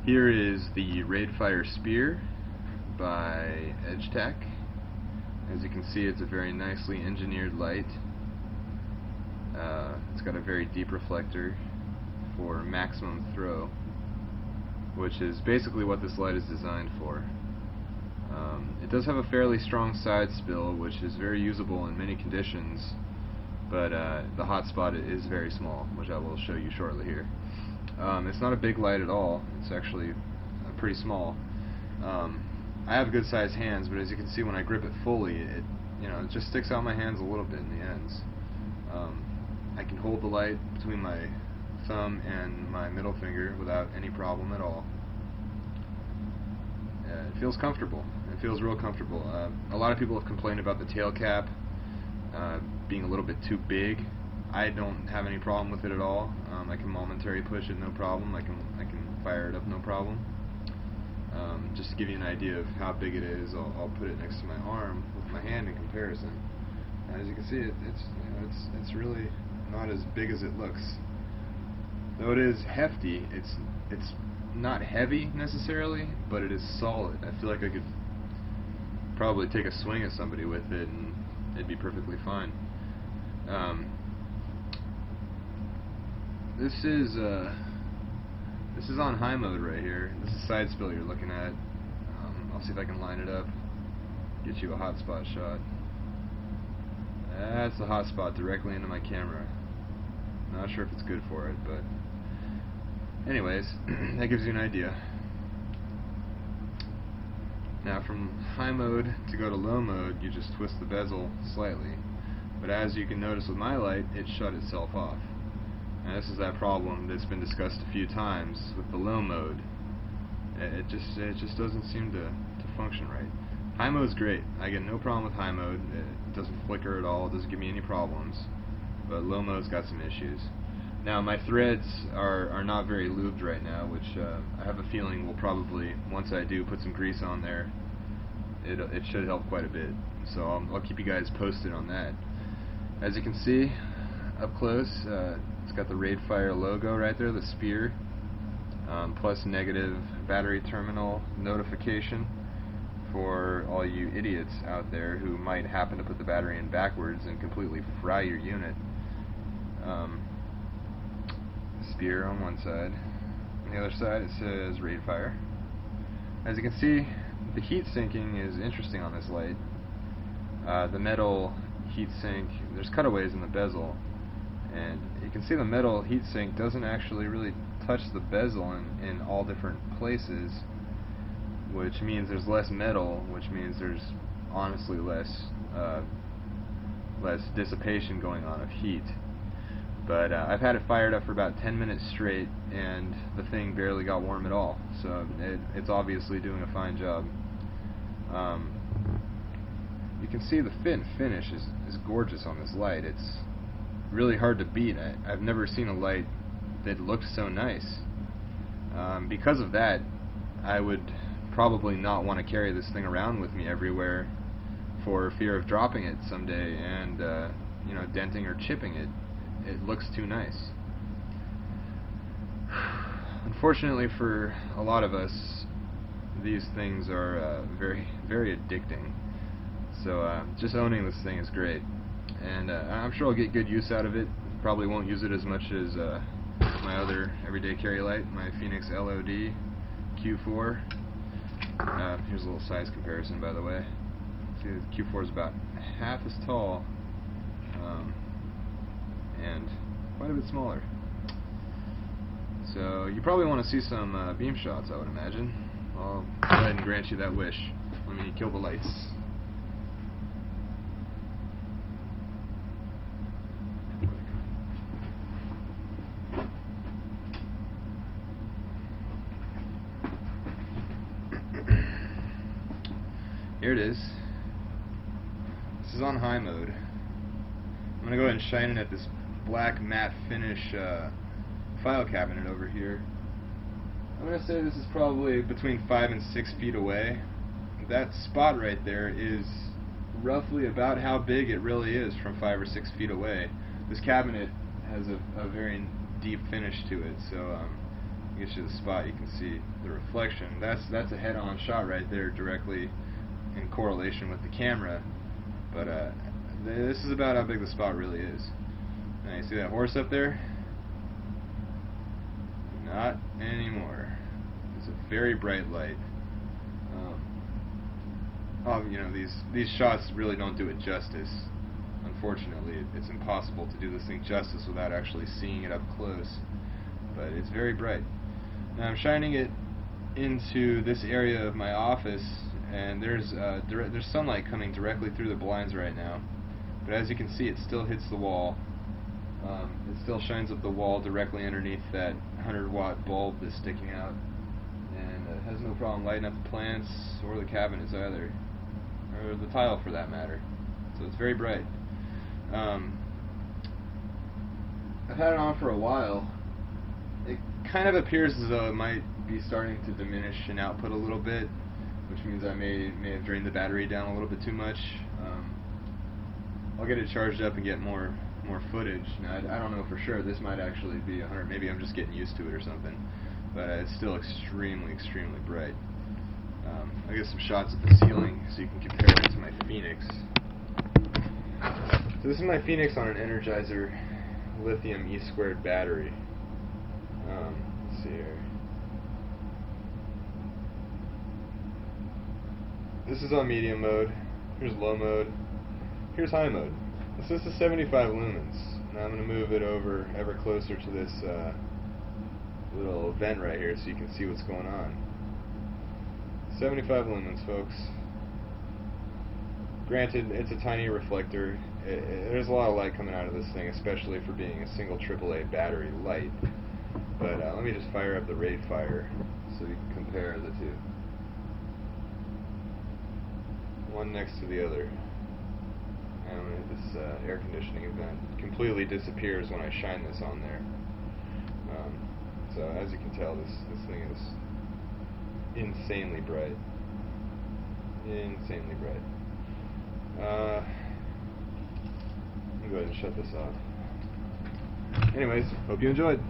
Here is the RaidFire Spear by Edgetac. As you can see, it's a very nicely engineered light. It's got a very deep reflector for maximum throw, which is basically what this light is designed for. It does have a fairly strong side spill, which is very usable in many conditions, but the hot spot is very small, which I will show you shortly here. It's not a big light at all. It's actually pretty small. I have good sized hands, but as you can see, when I grip it fully, it just sticks out my hands a little bit in the ends. I can hold the light between my thumb and my middle finger without any problem at all. It feels comfortable. It feels real comfortable. A lot of people have complained about the tail cap being a little bit too big. I don't have any problem with it at all. I can momentary push it, no problem. I can fire it up, no problem. Just to give you an idea of how big it is, I'll put it next to my arm with my hand in comparison. As you can see, it's really not as big as it looks. Though it is hefty, it's not heavy necessarily, but it is solid. I feel like I could probably take a swing at somebody with it and it'd be perfectly fine. This is on high mode right here. This is side spill you're looking at. I'll see if I can line it up, get you a hot spot shot. That's the hot spot directly into my camera. Not sure if it's good for it, but anyways, that gives you an idea. Now from high mode to go to low mode, you just twist the bezel slightly. But as you can notice with my light, it shut itself off. And this is that problem that's been discussed a few times with the low mode. It just doesn't seem to function right. High mode's great. I get no problem with high mode. It doesn't flicker at all. It doesn't give me any problems. But low mode's got some issues. Now my threads are not very lubed right now, which I have a feeling will probably, once I do put some grease on there, it should help quite a bit. So I'll keep you guys posted on that. As you can see up close, it's got the RaidFire logo right there, the spear, plus negative battery terminal notification for all you idiots out there who might happen to put the battery in backwards and completely fry your unit. Spear on one side. On the other side it says RaidFire. As you can see, the heat sinking is interesting on this light. The metal heat sink, there's cutaways in the bezel, and you can see the metal heat sink doesn't actually really touch the bezel in all different places, which means there's less metal, which means there's honestly less dissipation going on of heat. But I've had it fired up for about 10 minutes straight, and the thing barely got warm at all. So it's obviously doing a fine job. You can see the fit and finish is gorgeous on this light. It's really hard to beat. I've never seen a light that looked so nice. Because of that, I would probably not want to carry this thing around with me everywhere for fear of dropping it someday and denting or chipping it. It looks too nice. Unfortunately for a lot of us, these things are very, very addicting. So just owning this thing is great, and I'm sure I'll get good use out of it. Probably won't use it as much as my other everyday carry light, my Phoenix LOD Q4. Here's a little size comparison, by the way. See, the Q4 is about half as tall and quite a bit smaller. So you probably want to see some beam shots, I would imagine. I'll go ahead and grant you that wish. Let me kill the lights. Here it is. This is on high mode. I'm going to go ahead and shine it at this black matte finish file cabinet over here. I'm going to say this is probably between 5 and 6 feet away. That spot right there is roughly about how big it really is from 5 or 6 feet away. This cabinet has a very deep finish to it, so gets you the spot, you can see the reflection. That's a head-on shot right there, directly in correlation with the camera. But this is about how big the spot really is. Now you see that horse up there? Not anymore. It's a very bright light. You know, these shots really don't do it justice. Unfortunately, it's impossible to do this thing justice without actually seeing it up close. But it's very bright. Now I'm shining it into this area of my office, and there's sunlight coming directly through the blinds right now. But as you can see, it still hits the wall. It still shines up the wall directly underneath that 100-watt bulb that's sticking out, and it has no problem lighting up the plants or the cabinets either, or the tile for that matter. So it's very bright. I've had it on for a while. It kind of appears as though it might be starting to diminish in output a little bit, which means I may have drained the battery down a little bit too much. I'll get it charged up and get more footage. Now, I don't know for sure. This might actually be 100. Maybe I'm just getting used to it or something. But it's still extremely bright. I'll get some shots of the ceiling so you can compare it to my Phoenix. So this is my Phoenix on an Energizer lithium E² battery. Let's see here. This is on medium mode. Here's low mode. Here's high mode. This is 75 lumens. Now I'm going to move it over ever closer to this little vent right here so you can see what's going on. 75 lumens, folks. Granted, it's a tiny reflector. There's a lot of light coming out of this thing, especially for being a single AAA battery light. But let me just fire up the RaidFire so you can compare the two. One next to the other. And this air conditioning event completely disappears when I shine this on there. So as you can tell, this thing is insanely bright. Insanely bright. Let me go ahead and shut this off. Anyways, hope you enjoyed.